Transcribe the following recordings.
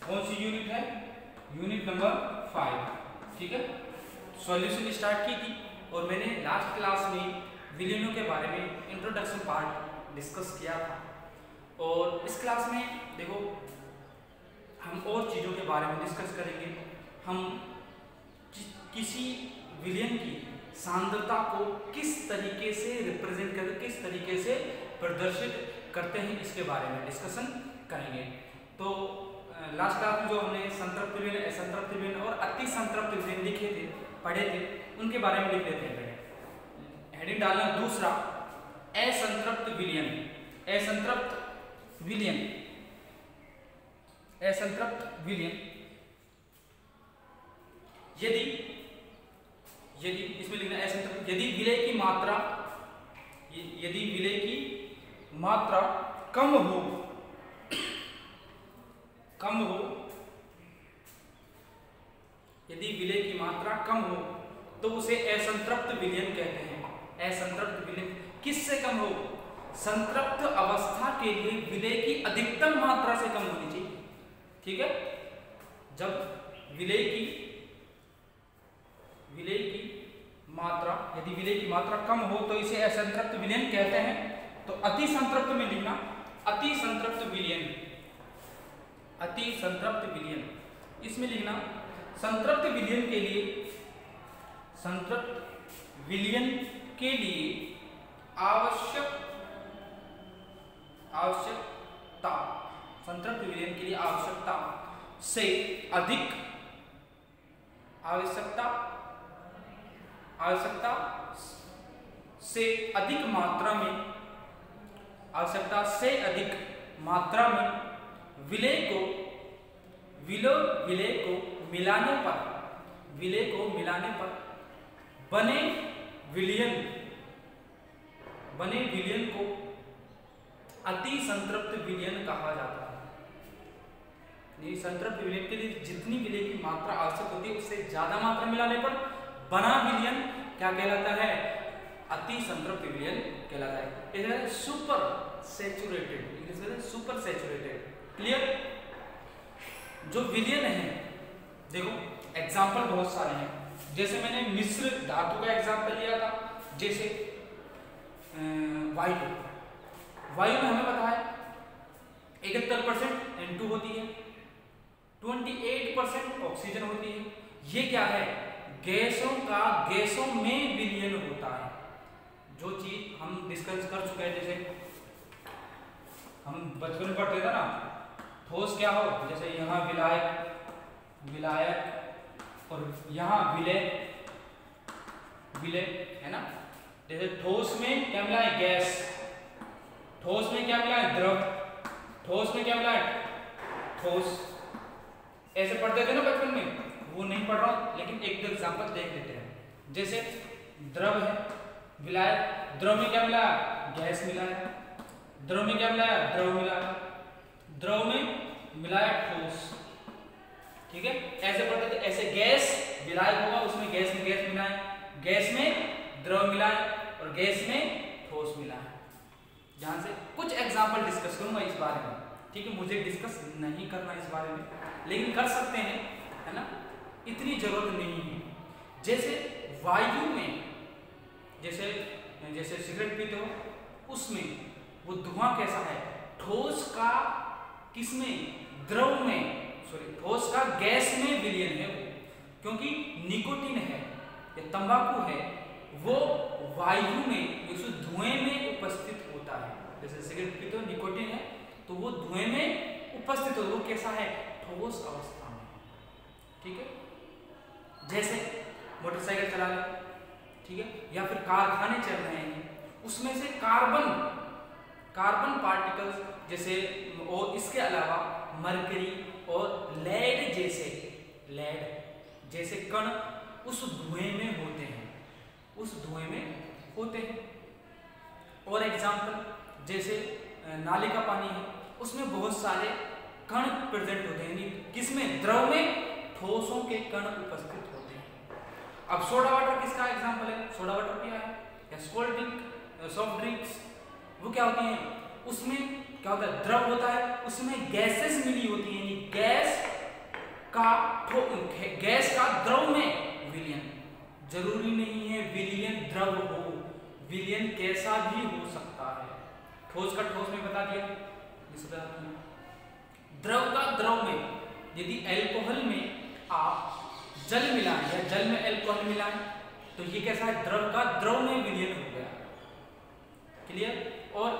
कौन सी यूनिट है? Unit number 5। ठीक है, सॉल्यूशन स्टार्ट की थी और मैंने लास्ट क्लास में विलयनों के बारे में इंट्रोडक्शन पार्ट डिस्कस किया था। और इस क्लास में देखो हम और चीज़ों के बारे में डिस्कस करेंगे। हम किसी विलयन की सांद्रता को किस तरीके से रिप्रेजेंट करते, किस तरीके से प्रदर्शित करते हैं, इसके बारे में डिस्कशन करेंगे। तो लास्ट क्लास में जो हमने संतृप्त विलयन, असंतृप्त विलयन और अति संतृप्त विलयन लिखे थे, पढ़े थे, उनके बारे में लिख लेते हैं। पहले हेडिंग डालना दूसरा, असंतृप्त विलयन। असंतृप्त विलयन, असंतृप्त विलयन यदि इसमें लिखना असंतृप्त, यदि विलय की मात्रा, यदि विलय की मात्रा कम हो, यदि विलय की मात्रा कम हो तो उसे असंतृप्त विलयन कहते हैं। असंतृप्त विलयन किससे कम हो? संतृप्त अवस्था के लिए विलय की अधिकतम मात्रा से कम होनी चाहिए। ठीक है, जब विलय की मात्रा, यदि विलय की मात्रा कम हो तो इसे असंतृप्त विलयन कहते हैं। तो अति संतृप्त में लिखना अति संतृप्त विलयन, अति संतृप्त विलयन। इसमें लिखना संतृप्त विलयन के लिए, संतृप्त विलयन के लिए आवश्यकता, संतृप्त विलयन के लिए आवश्यकता से अधिक, आवश्यकता से अधिक मात्रा में, आवश्यकता से अधिक मात्रा में विलय को मिलाने पर बने विलयन को अति संतृप्त विलयन कहा जाता है। संतृप्त विलयन के लिए जितनी विलय की मात्रा आवश्यक होती है उससे ज्यादा मात्रा मिलाने पर बना विलयन क्या कहलाता है? अति संतृप्त विलयन कहलाता है। It is super saturated, it is super saturated. Clear? जो विलयन है, देखो एग्जांपल बहुत सारे हैं। जैसे मैंने मिश्र धातु का एग्जांपल लिया था, जैसे वायु में हमें पता है 71% N2 होती है, 28% ऑक्सीजन होती है। ये क्या है? गैसों में विलयन होता है। जो चीज हम डिस्कस कर चुके हैं, जैसे हम बचपन में पढ़ते थे ना, ठोस क्या हो, जैसे यहाँ विलायक और यहाँ विलय है ना। जैसे ठोस में क्या मिला है? गैस। ठोस में क्या मिला है? द्रव। ठोस में क्या मिला है? ठोस। ऐसे पढ़ते थे ना बचपन में, वो नहीं पढ़ रहा हूं, लेकिन एक दो एग्जांपल देख लेते हैं। जैसे द्रव है, विलायक, द्रव में क्या मिला? गैस मिला है। द्रव में क्या मिला है? द्रव मिला है। द्रव में मिला है ठोस। ठीक है, ऐसे पढ़ते थे। ऐसे गैस विलायक होगा, उसमें गैस में गैस मिला है, गैस में द्रव मिला है और गैस में ठोस मिला है। जहां से कुछ एग्जांपल डिस्कस करूंगा इस बारे में। ठीक है, मुझे डिस्कस नहीं करना इस बारे में, लेकिन कर सकते हैं, है ना, इतनी जरूरत नहीं है। जैसे वायु में, जैसे सिगरेट पीते हो, उसमें वो धुआं कैसा है? ठोस का किसमें? द्रव में, सॉरी, ठोस का गैस में विलयन है वो, क्योंकि निकोटीन है या तंबाकू है, वो वायु में, उस धुएं में उपस्थित होता है। जैसे सिगरेट पीते हो, निकोटीन है, तो वो धुएं में उपस्थित हो, वो कैसा है? ठोस अवस्था में। ठीक है, जैसे मोटरसाइकिल चला रहे, ठीक है, या फिर कारखाने चल रहे हैं, उसमें से कार्बन पार्टिकल्स जैसे, और इसके अलावा मरकरी और लेड जैसे कण उस धुएं में होते हैं, और एग्जांपल, जैसे नाले का पानी है, उसमें बहुत सारे कण प्रेजेंट होते हैं। किसमें? द्रव में ठोसों के कण उपस्थित होते हैं। अब सोडा वाटर किसका एग्जांपल है? सोडा वाटर पिया है, या कोल्ड ड्रिंक, सॉफ्ट ड्रिंक्स, वो क्या होती हैं? उसमें क्या होता है? द्रव होता है, उसमें गैसेस मिली होती हैं, गैस का गैस का द्रव में विलयन, जरूरी नहीं है विलयन द्रव हो, विलयन कैसा भी हो सकता है। ठोस का ठोस में बता दिया, द्रव का द्रव में, यदि अल्कोहल में आप जल मिलाएं या जल में अल्कोहल मिलाएं तो ये कैसा है, द्रव का द्रव में विलयन हो गया। क्लियर। और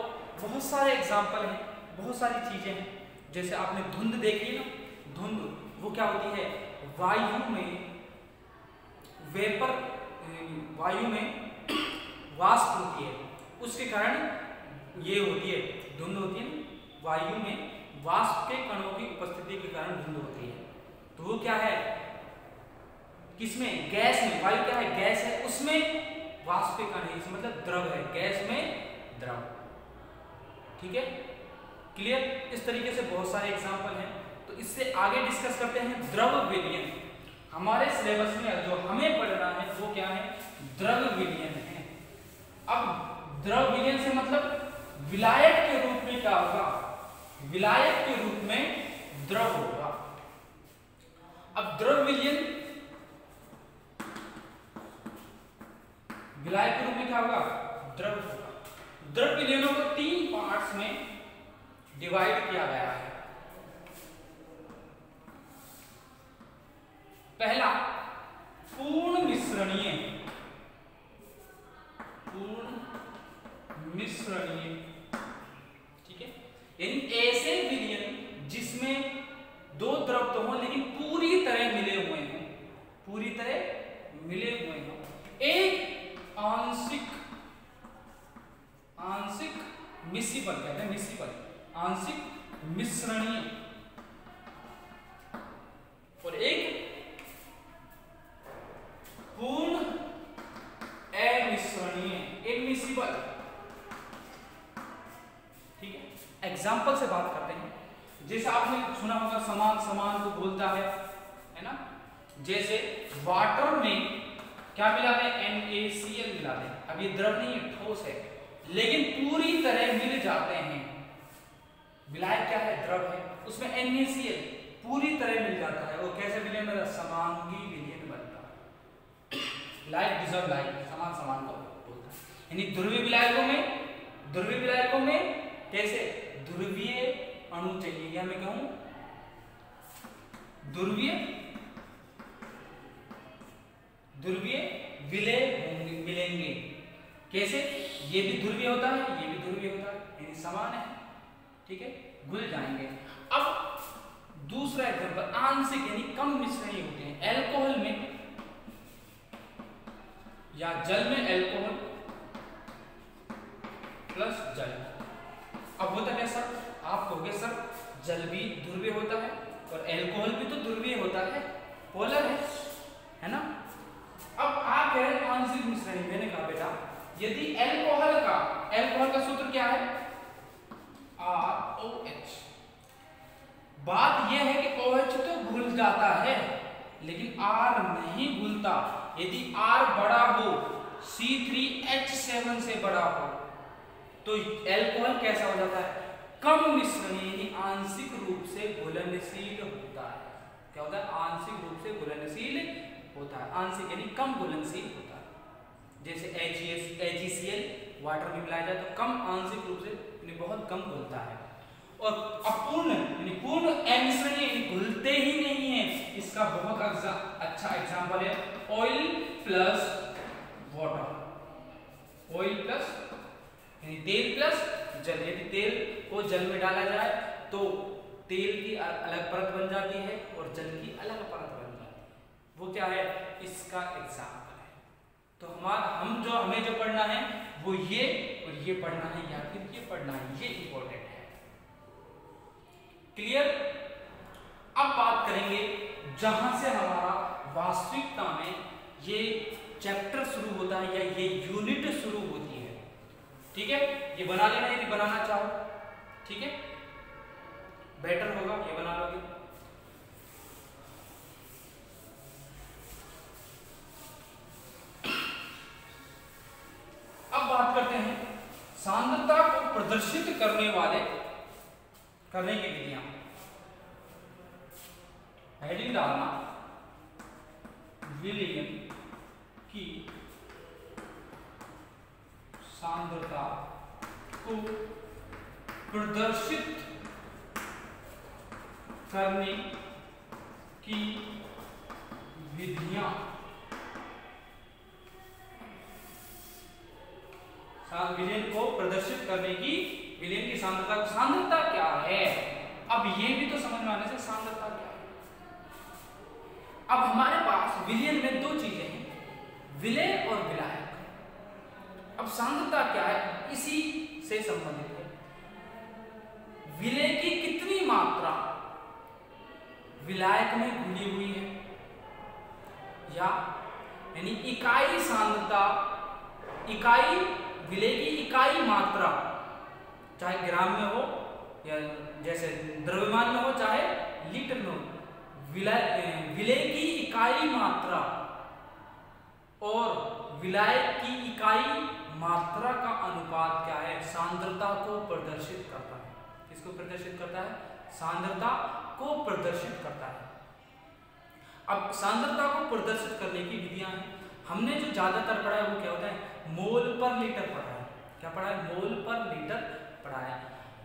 बहुत सारे एग्जाम्पल हैं, बहुत सारी चीजें हैं, जैसे आपने धुंध देखी ना, धुंध वो क्या होती है, वायु में वेपर, वायु में वाष्प होती है, उसके कारण ये होती है धुंध होती है, वायु में वाष्प के कणों की उपस्थिति के कारण धुंध होती है। तो वो क्या है, किसमें, गैस में, वायु क्या है, गैस है, उसमें वाष्प के कण है, मतलब द्रव है, गैस में द्रव। ठीक है, क्लियर। इस तरीके से बहुत सारे एग्जांपल हैं। तो इससे आगे डिस्कस करते हैं द्रव विलयन। हमारे सिलेबस में जो हमें पढ़ना है वो क्या है, द्रव विलयन है। अब द्रव विलयन से मतलब विलायक के रूप में क्या होगा, विलायक के रूप में द्रव होगा। अब द्रव विलयन, विलायक के रूप में क्या होगा, द्रव होगा। द्रव विलयनों को 3 पार्ट्स में डिवाइड किया गया है। पहला पूर्ण मिश्रणीय, पूर्ण मिश्रणीय, ठीक है, यानी ऐसे विलयन जिसमें 2 द्रव तो हो लेकिन पूरी तरह मिले हुए हैं, पूरी तरह मिले हुए हैं। एक आंशिक, आंशिक मिश्रित कहते हैं, मिश्रित, आंशिक मिश्रणीय, और एक पूर्ण अमिश्रणीय, इनमिसिबल। ठीक है, एग्जाम्पल से बात करते हैं। जैसे आपने सुना होगा समान समान को बोलता है ना। जैसे वाटर में क्या मिलाते हैं, NaCl मिलाते हैं। अब ये द्रव नहीं है, ठोस है, लेकिन पूरी तरह मिल जाते हैं। विलायक क्या है, द्रव है, उसमें NaCl पूरी तरह मिल जाता है। वो कैसे विलयन बनता है, समांगी विलयन बनता है। लाइक डिजॉल्व लाइक, समान समान को बोलता है। यानी ध्रुवीय विलायकों में, ध्रुवीय विलायकों में कैसे ध्रुवीय अणु चाहिए, या मैं कहूं ध्रुवीय, ध्रुवीय विलय होंगे, मिलेंगे। कैसे, ये भी ध्रुवीय होता है, ये भी ध्रुवीय होता है, यानी समान है। ठीक है, घुल जाएंगे। अब दूसरा एग्जांपल, आंशिक यानी कम मिश्रणीय होते हैं। अल्कोहल में या जल में अल्कोहल प्लस जल। अब होता है सर, आप कहोगे सर जल भी ध्रुवीय होता है और अल्कोहल भी तो ध्रुवीय होता है, पोलर है ना। अब आप कह रहे हैं आंशिक मिश्रणीय, मैंने कहा बेटा यदि अल्कोहल का सूत्र क्या है, ROH। बात यह है कि OH तो घुल जाता है लेकिन R नहीं घुलता। यदि R बड़ा हो, C3H7 से बड़ा हो, तो अल्कोहल कैसा हो जाता है, कम मिश्रणीय, यानी आंशिक रूप से घुलनशील होता है। क्या होता है, आंशिक रूप से घुलनशील होता है, आंशिक यानी कम घुलनशील होता है। जैसे AgCl वाटर में मिलाया जाए तो कम आंशिक रूप से बहुत कम घुलता है। और अपूर्ण यानी पूर्ण अमिश्रणीय, यानी घुलते ही नहीं है। इसका बहुत अच्छा एग्जांपल है oil plus water, oil plus यानी तेल प्लस जल। यदि तेल को जल में डाला जाए तो तेल की अलग परत बन जाती है और जल की अलग परत बन जाती है। वो क्या है, इसका एग्जांपल है। तो हमें जो पढ़ना है वो ये और ये पढ़ना है, या फिर ये पढ़ना है, ये इंपॉर्टेंट है। क्लियर। अब बात करेंगे जहां से हमारा वास्तविकता में ये चैप्टर शुरू होता है या ये यूनिट शुरू होती है। ठीक है, ये बना लेना यदि बनाना चाहो, ठीक है, बेटर होगा, ये बना लोगे। अब बात करते हैं सांद्रता को प्रदर्शित करने की विधियां। हेडिंग डालना विलयन की सांद्रता को प्रदर्शित करने की विधियां, विलयन को प्रदर्शित करने की, विलयन की सांद्रता क्या है। अब ये भी तो समझ में आने से सांद्रता क्या है। अब हमारे पास विलयन में दो चीजें हैं, विलय और विलायक। अब सांद्रता क्या है, इसी से संबंधित है। विलय की कितनी मात्रा विलायक में घुली हुई है, या यानी इकाई सांद्रता, इकाई विलय की इकाई मात्रा, चाहे ग्राम में हो या जैसे द्रव्यमान में हो चाहे लीटर में हो, विलय की इकाई मात्रा और विलायक की इकाई मात्रा का अनुपात क्या है, सांद्रता को प्रदर्शित करता है। किसको प्रदर्शित करता है, सांद्रता को प्रदर्शित करता है। अब सांद्रता को प्रदर्शित करने की विधियां हैं। हमने जो ज्यादातर पढ़ा है वो क्या होता है, मोल पर लीटर पढ़ा है। क्या पढ़ा है, मोल पर लीटर पढ़ा है।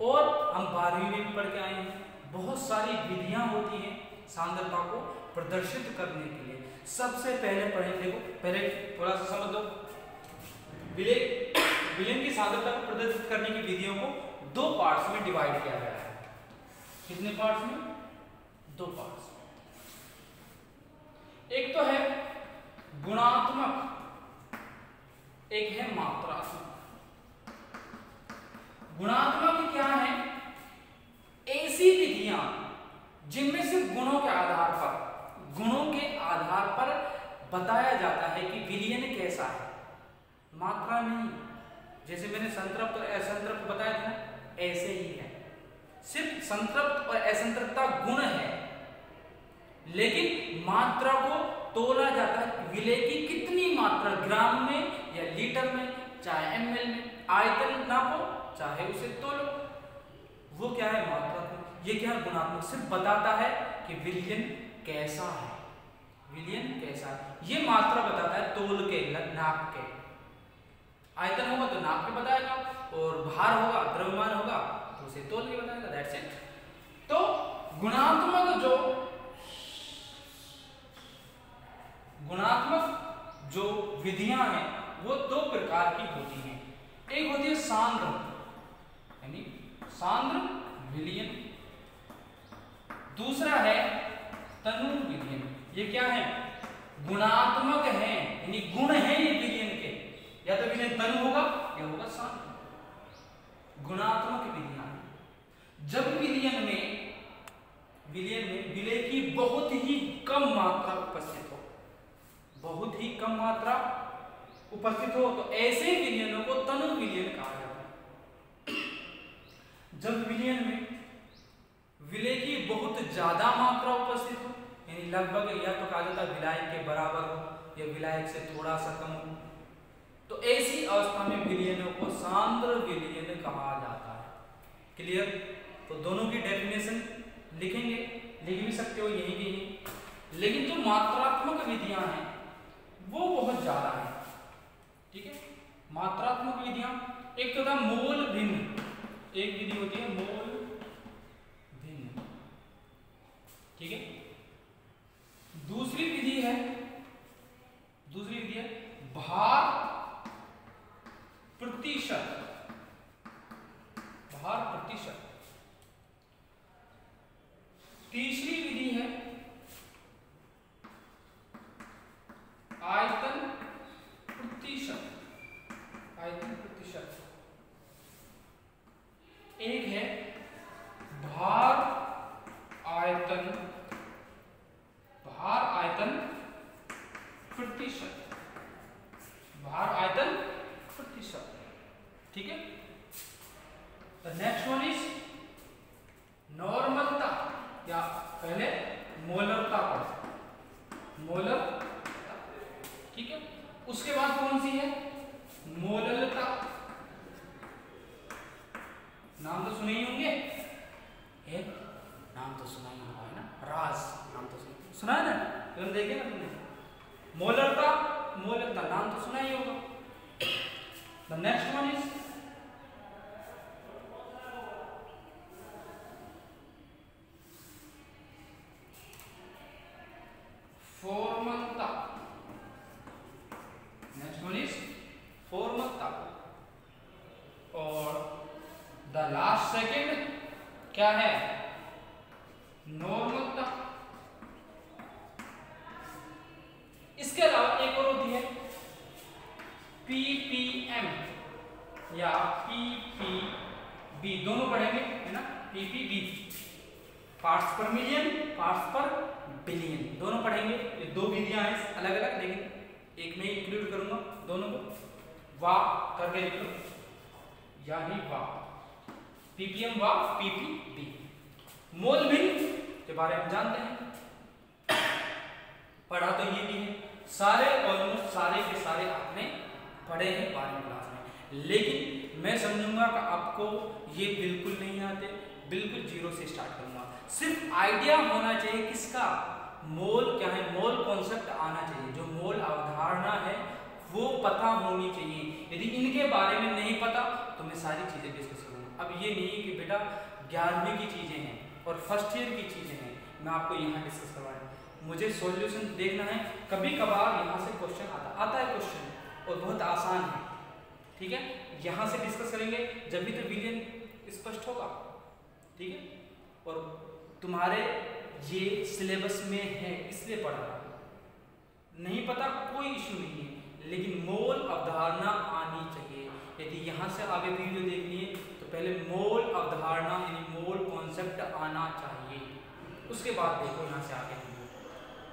और हम 12वीं में भी पढ़ के आए हैं, बहुत सारी विधियां होती हैं सांद्रता को प्रदर्शित करने के लिए। सबसे पहले पढ़ेंगे, देखो पहले थोड़ा सा समझ लो, विलयन की सांद्रता को प्रदर्शित करने की विधियों को दो पार्ट्स में डिवाइड किया गया है। कितने पार्ट्स में, दो पार्ट्स। एक तो है गुणात्मक, एक है मात्रात्मक। गुणात्मक क्या है, ऐसी विधियां जिनमें से गुणों के आधार पर बताया जाता है कि विलयन कैसा है, मात्रा नहीं। जैसे मैंने संतृप्त और असंतृप्त बताया था, ऐसे ही है। सिर्फ संतृप्त और असंतृप्तता गुण है, लेकिन मात्रा को तोला जाता है, विलय की कितनी मात्रा, ग्राम में या लीटर में, चाहे ml में, आयतन नापो चाहे उसे तोलो, वो क्या है, मात्रात्मक। ये क्या है, गुणात्मक, सिर्फ बताता है कि विलयन कैसा है, विलयन कैसा है। ये मात्रा बताता है तोल के, नाप के। आयतन होगा तो नाप के बताएगा, और भार होगा, द्रव्यमान होगा तो उसे तोल के बताएगा। That's it. तो गुणात्मक जो विधियां हैं वो दो प्रकार की होती हैं। एक होती है सांद्र, यानी सांद्र विलयन। दूसरा है तनु विलयन। ये क्या है, गुणात्मक है, यानी गुण है ये विलयन के, या तो विलयन तनु होगा या होगा सांद्र। गुणात्मक विधियां, जब विलयन में विलय की बहुत ही कम मात्रा उपस्थित हो, बहुत ही कम मात्रा उपस्थित हो, तो ऐसे विलयनों को तनु विलयन कहा जाता है। जब विलयन में विलय की बहुत ज्यादा मात्रा उपस्थित हो, यानी लगभग या तो कहा जाता है विलायक के बराबर हो या विलायक से थोड़ा सा कम हो, तो ऐसी अवस्था में विलयनों को सांद्र विलयन कहा जाता है। क्लियर? तो दोनों की डेफिनेशन लिखेंगे, लिख भी सकते हो यही की। लेकिन जो मात्रात्मक विधियां हैं वो बहुत ज्यादा है। ठीक है, मात्रात्मक विधियां, एक तो था मोल भिन्न, एक विधि होती है मोल भिन्न। ठीक है, दूसरी विधि है भार प्रतिशत, भार प्रतिशत। तीसरी विधि है आयतन प्रतिशत, आयतन प्रतिशत। एक है भार आयतन, भार आयतन प्रतिशत, भार आयतन प्रतिशत। ठीक है, द नेक्स्ट वन इज नॉर्मलता, या पहले मोलरता पर, मोलर। ठीक है, उसके बाद कौन सी है, मोललता। नाम तो सुने ही होंगे, एक नाम तो सुना ही होगा, है ना, राज नाम तो सूत्र देखे ना तुमने, मोलरता, मोलरता नाम तो सुना ही होगा। The next one is formality, next one is formality. और द लास्ट सेकेंड क्या है, नॉर्मलता। इसके अलावा एक और होती है पीपीएम या पीपीबी, दोनों पढ़ेंगे है ना, पीपीबी पार्ट्स पर मिलियन, पार्ट्स पर बिलियन, दोनों पढ़ेंगे। ये दो विधियां हैं अलग अलग, लेकिन एक में इंक्लूड करूंगा दोनों को। वाह करके लिख लो, या ही वाह, पीपीएम वाह, पीपीबी। मोल भिन्न के बारे में जानते हैं, पढ़ा तो ये भी है, सारे ऑलमोस्ट सारे के सारे आपने पढ़े हैं 12वीं क्लास में, लेकिन मैं समझूंगा कि आपको ये बिल्कुल नहीं आते, बिल्कुल जीरो से स्टार्ट करूंगा। सिर्फ आइडिया होना चाहिए किसका, मोल क्या है, मोल कॉन्सेप्ट आना चाहिए, जो मोल अवधारणा है वो पता होनी चाहिए। यदि इनके बारे में नहीं पता तो मैं सारी चीजें डिस्कस करूंगा। अब ये नहीं कि बेटा 11वीं की चीजें हैं और फर्स्ट ईयर की चीजें हैं, मैं आपको यहाँ डिस्कस करवा रहा हूँ। मुझे सॉल्यूशन देखना है, कभी कभार यहाँ से क्वेश्चन आता है क्वेश्चन, और बहुत आसान है, ठीक है। यहाँ से डिस्कस करेंगे जब भी तो विलियन स्पष्ट होगा, ठीक है। और तुम्हारे ये सिलेबस में है इसलिए पढ़ा रहा, नहीं पता कोई इशू नहीं है, लेकिन मोल अवधारणा आनी चाहिए। यदि यहाँ से आगे वीडियो देखनी है तो पहले मोल अवधारणा यानी मोल कॉन्सेप्ट आना चाहिए, उसके बाद देखो यहाँ से आगे वीडियो,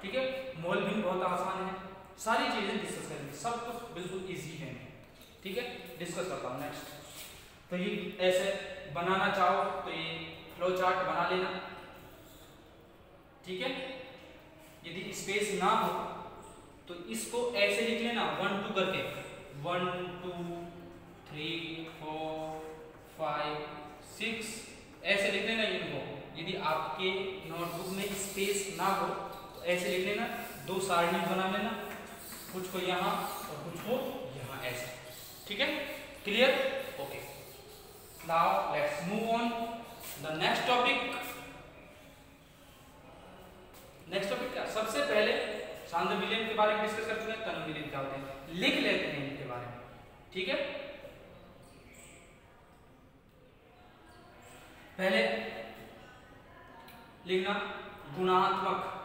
ठीक है। मोल भी बहुत आसान है, सारी चीजें डिस्कस करेंगे, सब कुछ बिल्कुल इजी है, ठीक है। डिस्कस करता हूँ नेक्स्ट। तो ये ऐसे बनाना चाहो तो ये फ्लो चार्ट बना लेना, ठीक है। यदि स्पेस ना हो तो इसको ऐसे लिख लेना 1 2 करके, 1 2 3 4 5 6 ऐसे लिख लेना इनको। यदि आपके नोटबुक में स्पेस ना हो तो ऐसे लिख लेना, दो सारणी बना लेना, कुछ को यहाँ और कुछ को यहाँ, ऐसे, ठीक है। Clear, okay. Now let's move on the next topic. Next topic क्या, सबसे पहले सांद्र विलयन के बारे में डिस्कस कर चुके हैं, तनु विलयन क्या होते हैं लिख लेते हैं इनके बारे में, ठीक है। पहले लिखना गुणात्मक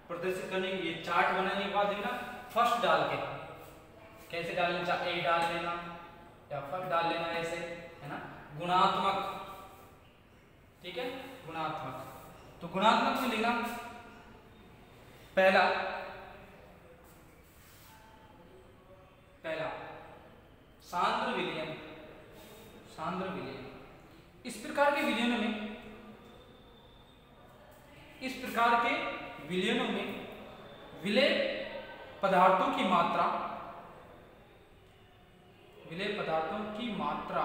प्रदर्शित करने के लिए चार्ट बनाने के बाद लिखना फर्स्ट डाल के, कैसे डालना, चाहे ए डाल लेना या फर्स्ट डाल लेना, ऐसे है ना, गुणात्मक, ठीक है। गुणात्मक, तो गुणात्मक में लिखना पहला सांद्र विलयन, सांद्र विलयन। इस प्रकार के विलयनों में, इस प्रकार के विलयनों में विलेय पदार्थों की मात्रा, विलेय पदार्थों की मात्रा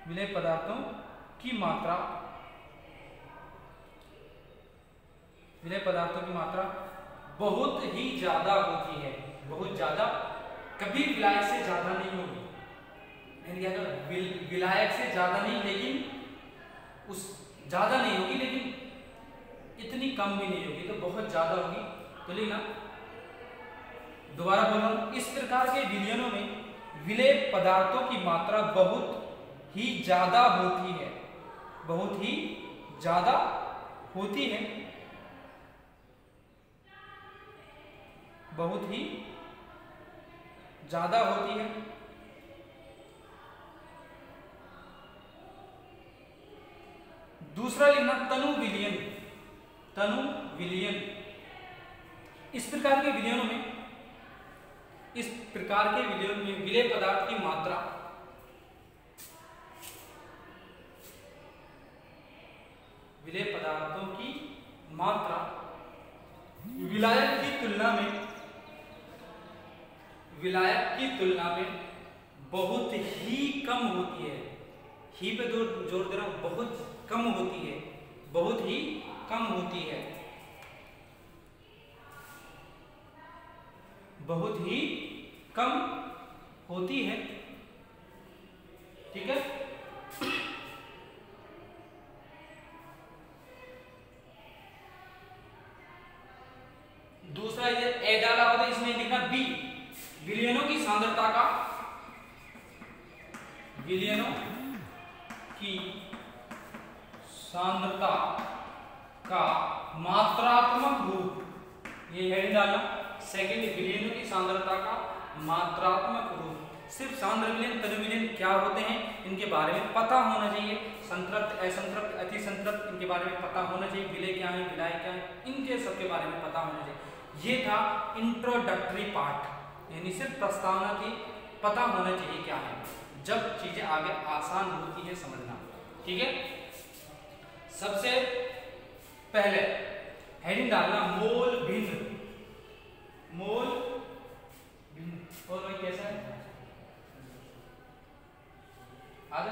विलेय पदार्थों की मात्रा, विलेय पदार्थों की मात्रा बहुत ही ज्यादा होती है, बहुत ज्यादा, कभी विलायक से ज्यादा नहीं होगी, विलायक से ज्यादा नहीं, लेकिन उस ज्यादा नहीं होगी, लेकिन इतनी कम भी नहीं होगी, तो बहुत ज्यादा होगी। तो लिखना, दोबारा बोल रहा हूं, इस प्रकार के विलयनों में विलेय पदार्थों की मात्रा बहुत ही ज्यादा होती है, बहुत ही ज्यादा होती है, बहुत ही ज्यादा होती है। दूसरा लिखना तनु विलयन, तनु विलयन। इस प्रकार के विलयनों में, इस प्रकार के विलयन में विलेय पदार्थ की मात्रा विलेय पदार्थों की मात्रा विलायक की तुलना में, विलायक की तुलना में बहुत ही कम होती है, ही पे जोर दे रहा हूं, बहुत कम होती है, बहुत ही कम होती है, बहुत ही कम होती है। ठीक है, दूसरा ये ए डाला होता है, इसमें लिखना बी, विलयनों की सांद्रता का, विलयनों की सांद्रता का मात्रात्मक रूप, ये हेडिंग डालना। सेकंड, विलयनों की सांद्रता का मात्रात्मक रूप, सिर्फ सांद्र विलयन, तनु विलयन क्या होते हैं इनके बारे में पता होना चाहिए, संतृप्त, असंतृप्त, अति संतृप्त, इनके बारे में पता होना चाहिए, विलय क्या है, विलाय क्या है, इनके सबके बारे में पता होना चाहिए। ये था इंट्रोडक्टरी पार्ट, यानी सिर्फ प्रस्तावना की पता होना चाहिए क्या है, जब चीजें आगे आसान होती है समझना। ठीक है, सबसे पहले हेडिंग डालना मोल भिन्न, मोल भिन्न। और भाई कैसा है आगे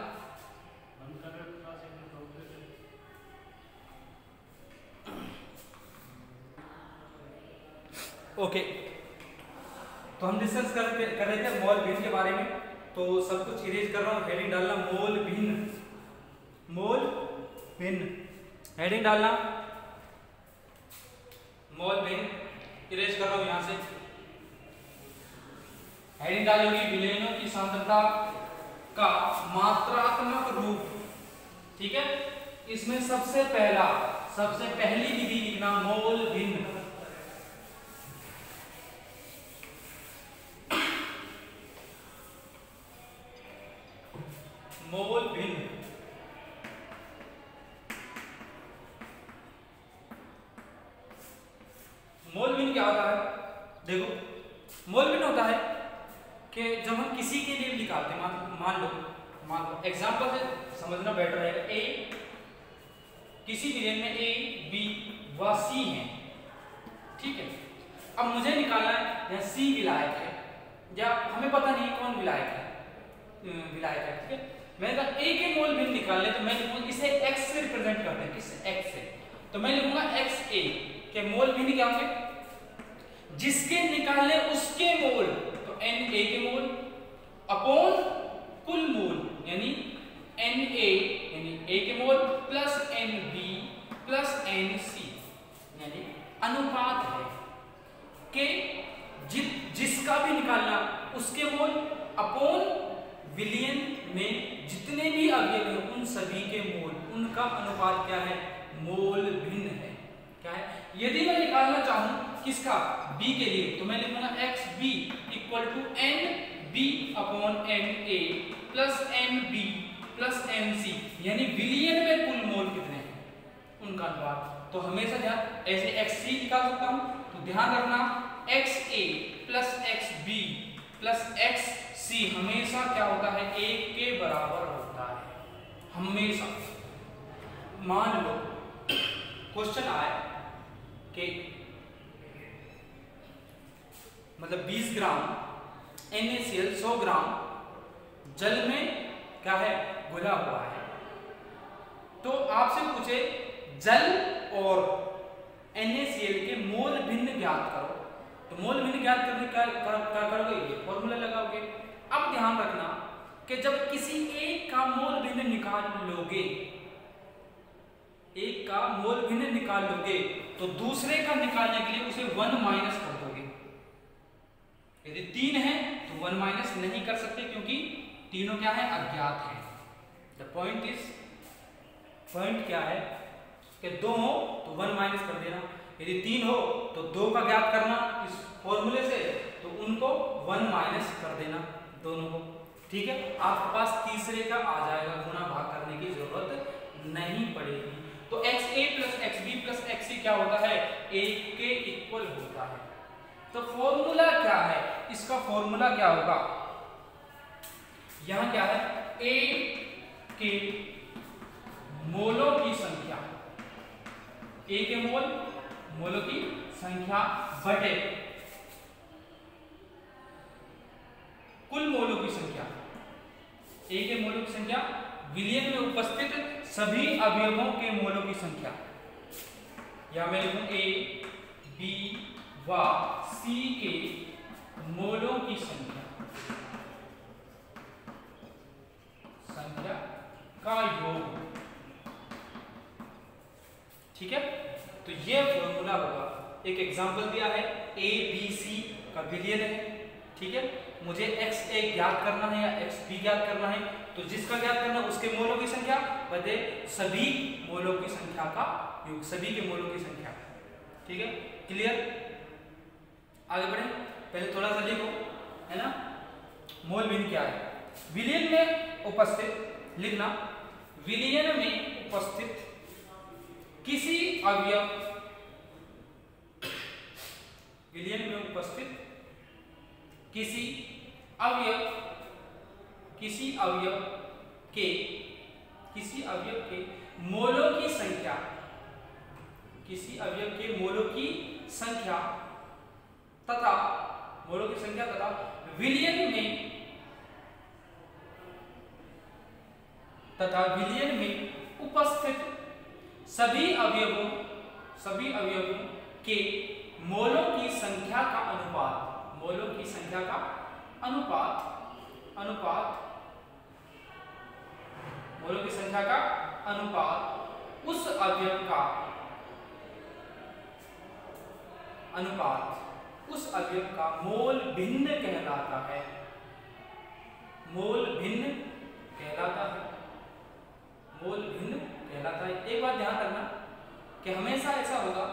ओके, तो हम डिस्कस कर रहे थे मोल भिन्न के बारे में, तो सब कुछ इरेज कर रहा हूँ। हेडिंग डालना मोल भिन्न, मोल भिन्न, हेडिंग डालना मोल भिन्न, इरेज कर रहा हूँ यहां से। हेडिंग डाली होगी विलयनों की सांद्रता का मात्रात्मक रूप। ठीक है, इसमें सबसे पहली विधि लिखना मोल भिन्न, मोल भिन्न। मोल भिन्न क्या होता है, देखो मोल भिन्न होता है कि जब हम किसी के लिए निकालते हैं, मान लो एग्जांपल से समझना बेटर रहेगा। ए, किसी विलयन में ए, बी व सी है। ठीक है, अब मुझे निकालना है या सी विलायक है, या हमें पता नहीं कौन विलायक है, ठीक है। मैंने कहा ए के मोल भिन्न निकालने, तो मैं लिखूंगा इसे x से रिप्रेजेंट करते हैं, किससे, x से, तो मैं लिखूंगा xa के मोल भिन्न क्या होंगे, जिसके निकालने उसके मोल, तो Na के मोल अपॉन कुल मोल, यानी Na यानी A के मोल प्लस Nb प्लस Nc, यानी अनुपात है कि जिसका भी निकालना उसके मोल अपॉन विलयन में जितने भी अवयव हैं उन सभी के मोल, उनका अनुपात क्या है, मोल भिन्न है। क्या है, यदि मैं निकालना चाहूं किसका, b के लिए, तो मैं लिखूंगा xb equal to nb upon na plus nb plus nc, यानी विलयन में कुल मोल कितने हैं उनका अनुपात। तो हमेशा ध्यान, ऐसे xc निकाल सकता हूं, तो ध्यान रखना xa plus xb plus xc हमेशा क्या होता है, 1 के बराबर होता है हमेशा। मान लो क्वेश्चन आए कि मतलब 20 ग्राम NaCl 100 ग्राम जल में क्या है, घुला हुआ है, तो आपसे पूछे जल और NaCl के मोल भिन्न ज्ञात करो, तो मोल भिन्न ज्ञात करने का करोगे, ये फॉर्मूला लगाओगे। अब ध्यान रखना कि जब किसी एक का मोल भिन्न निकाल लोगे, एक का मोल भिन्न निकाल लोगे, तो दूसरे का निकालने के लिए उसे 1 माइनस कर दोगे। यदि 3 है तो 1 माइनस नहीं कर सकते, क्योंकि तीनों क्या है, अज्ञात है। द पॉइंट इज, पॉइंट क्या है कि 2 हो तो 1 माइनस कर देना, यदि 3 हो तो 2 का ज्ञात करना इस फॉर्मूले से, तो उनको 1 माइनस कर देना दोनों को। ठीक है, आपके पास तीसरे का आ जाएगा, गुणा भाग करने की जरूरत नहीं पड़ेगी। तो xa plus xb plus xc क्या होता है, 1 के इक्वल होता है। तो फॉर्मूला क्या है, इसका फॉर्मूला क्या होगा, यहां क्या है, a के मोलों की संख्या, a के मोलों की संख्या बटे कुल मोलों की संख्या, a के मोलों की संख्या विलयन में उपस्थित सभी अवयवों के मोलों की संख्या, या मैं लिखूं A, B व C के मोलों की संख्या का योग। ठीक है, तो ये फॉर्मूला होगा। एक एग्जांपल दिया है, A, B, C का विलयन है। ठीक है, मुझे XA ज्ञात करना है या XB ज्ञात करना है, तो जिसका ज्ञात करना उसके मोलों की संख्या बटे सभी मोलों की संख्या का योग, सभी के मोलों की संख्या। ठीक है, क्लियर? आगे बढ़े, पहले थोड़ा सा लिखो, है ना। मोल भिन्न क्या है? विलयन में उपस्थित, लिखना, विलयन में उपस्थित किसी अवयव, विलयन में उपस्थित किसी अवयव के मोलों की संख्या, किसी अवयव के मोलों की संख्या तथा विलयन में उपस्थित सभी अवयवों के मोलों की संख्या का अनुपात, मोलों की संख्या का अनुपात मोलों की संख्या का अनुपात उस अवयव का मोल भिन्न कहलाता है। मोल भिन्न कहलाता है। एक बात ध्यान रखना कि हमेशा ऐसा होगा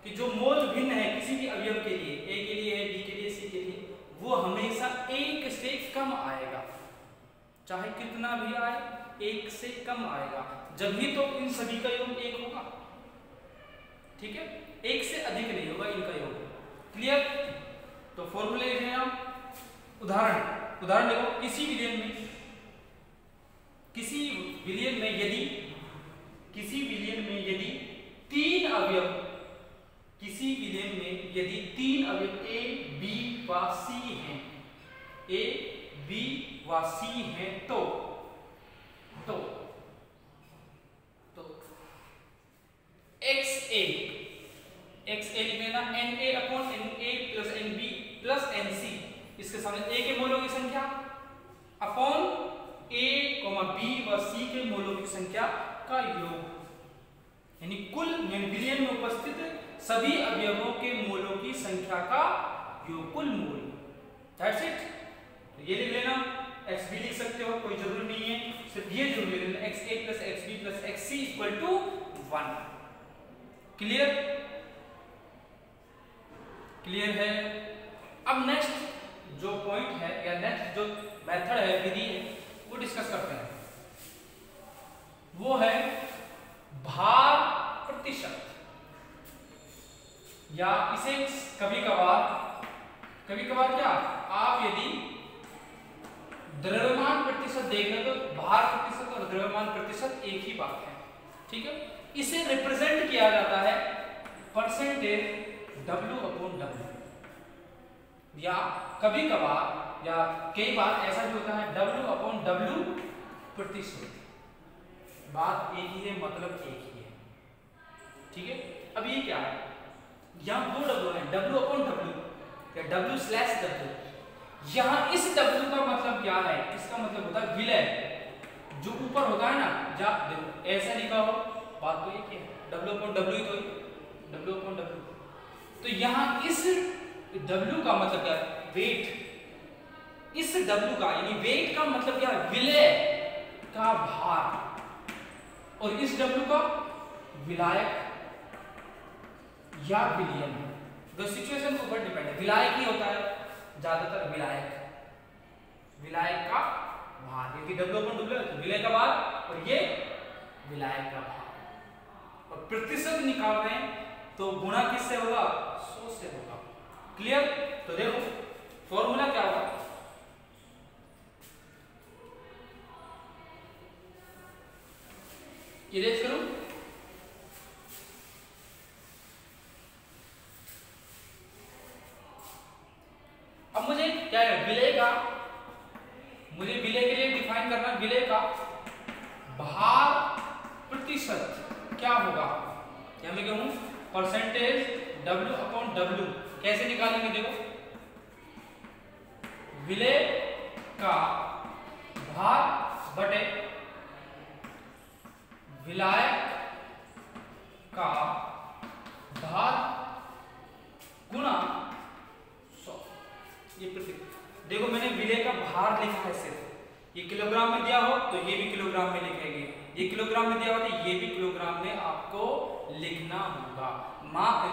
कि जो मोल भिन्न है किसी भी अवयव के लिए, A के लिए है, B के लिए, C के लिए, वो हमेशा 1 से कम आएगा। चाहे कितना भी आए, 1 से कम आएगा, जब भी तो इन सभी का योग 1 होगा। ठीक है, 1 से अधिक नहीं होगा इनका योग। क्लियर? तो फॉर्मूले लिख रहे हैं आप। उदाहरण देखो, किसी विलयन में यदि तीन अवयव A, B व C हैं, A, B व C हैं, तो XA लिखेगा NA/NA plus NB plus NC, इसके सामने A के मोलों की संख्या अपॉन A, B व C के मोलों की संख्या का योग, यानी विलयन में उपस्थित सभी अवयवों के मोलों की संख्या का योग, कुल मोल। That's it. तो ये लिख लेना, XB लिख सकते हो, कोई जरूरी नहीं है, सिर्फ ये जरूर लिख लेना, XA plus XB plus XC equal to 1। Clear है? अब नेक्स्ट जो पॉइंट है या नेक्स्ट जो मेथड है, विधि है, वो डिस्कस करते हैं। वो है भार प्रतिशत, या इसे कभी कभार क्या, आप यदि द्रव्यमान प्रतिशत देख रहे हो तो भार प्रतिशत और द्रव्यमान प्रतिशत एक ही बात है। ठीक है, इसे रिप्रेजेंट किया जाता है परसेंटेज W/W, या कभी कभार या कई बार ऐसा भी होता है W/W प्रतिशत। बात एक ही है, मतलब एक ही है। ठीक है, अब ये क्या है, यहाँ 2 W है, W/W या W/W। यहाँ इस W का मतलब क्या है? इसका मतलब होता है विलय, जो ऊपर होता है ना, जब देखो ऐसा लिखा हो, बात तो एक ही है, W/W ही तो है, W/W। तो यहाँ इस W का मतलब क्या है? वेट। इस W का यानी वेट का मतलब क्या है? विलय का भार, और इस W का विलायक या विलयन। तो सिचुएशन के ऊपर डिपेंड है, विलायक ही होता है ज्यादातर, विलायक का भार, क्योंकि W/W है तो विलय का भार, और ये विलायक का भार। और प्रतिशत निकाल रहे हैं तो गुणा किससे होगा? 100 से होगा। क्लियर? तो देखो फॉर्मूला क्या होगा, इरेज करूं, अब मुझे क्या है, विलय का, मुझे विलय के लिए डिफाइन करना, विलय का भार प्रतिशत क्या होगा, यहाँ मैं कहूँ परसेंटेज W अपॉन W कैसे निकालेंगे, देखो विलेय का भार बटे विलायक का भार गुना 100। ये देखो मैंने विलेय का भार लिखा है, सिर्फ ये किलोग्राम में दिया हो तो ये भी किलोग्राम में लिखेंगे, ये किलोग्राम में दिया हो तो ये भी किलोग्राम में आपको लिखना होगा।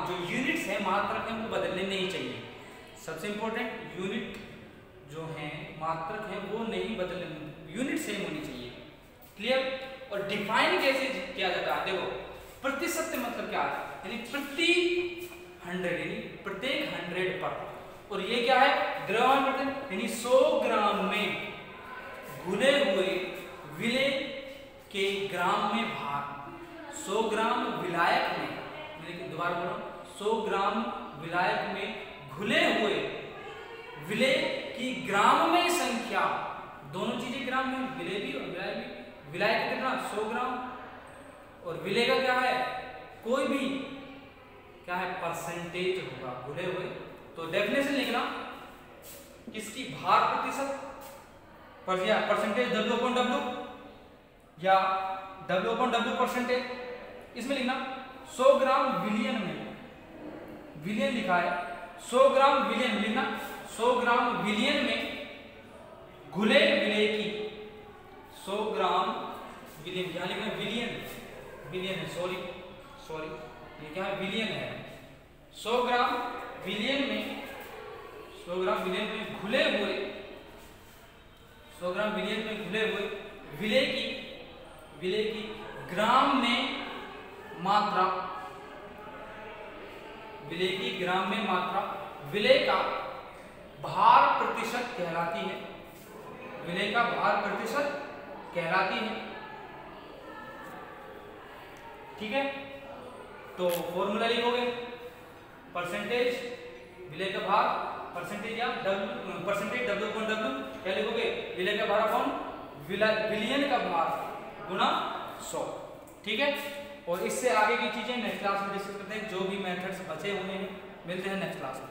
जो यूनिट्स है, मात्रक है, वो बदलने नहीं चाहिए। सबसे इंपॉर्टेंट यूनिट जो है, मात्रक है, वो नहीं बदलने, यूनिट सेम होनी चाहिए। क्लियर। और डिफाइन कैसे किया जाता है, देखो प्रतिशत मतलब क्या है, यानी प्रति 100, यानी प्रत्येक 100 पर। और ये क्या है, द्रव्यमान प्रतिशत, यानी 100 ग्राम में घुले हुए विलेय के ग्राम में भार, 100 ग्राम विलायक में, दोबारा बोलो, 100 ग्राम विलायक में घुले हुए विलेय की ग्राम में संख्या, दोनों चीजें ग्राम में, विलेय भी और विलायक भी। विलायक कितना, 100 ग्राम, और विलेय का क्या है, कोई भी क्या है, परसेंटेज होगा घुले हुए। तो डेफिनेशन लिखना किसकी, भार प्रतिशत पर, या परसेंटेज W अपॉन W, या W अपॉन W परसेंटेज, इसमें लिखना 100 ग्राम विलियन में, विलियन लिखा है, 100 ग्राम विलियन लिखना, 100 ग्राम विलियन में घुले विलेय की, 100 ग्राम विलियन, यहाँ लिखना विलियन, विलियन है, सॉरी ये क्या है, विलियन है। 100 ग्राम विलियन में, 100 ग्राम विलियन में घुले हुए, 100 ग्राम विलियन में घुले हुए विलेय की ग्राम में मात्रा, विलेय की ग्राम में मात्रा विलेय का भार प्रतिशत कहलाती है, विलेय का भार प्रतिशत कहलाती है। ठीक है, तो फॉर्मूला लिखोगे, परसेंटेज विलेय का भार, परसेंटेज या परसेंटेज W अपॉन W, क्या लिखोगे, विलेय का भार अपॉन विलियन का भार गुना 100। ठीक है, और इससे आगे की चीजें नेक्स्ट क्लास में डिस्कस करते हैं, जो भी मेथड्स बचे हुए हैं। मिलते हैं नेक्स्ट क्लास में।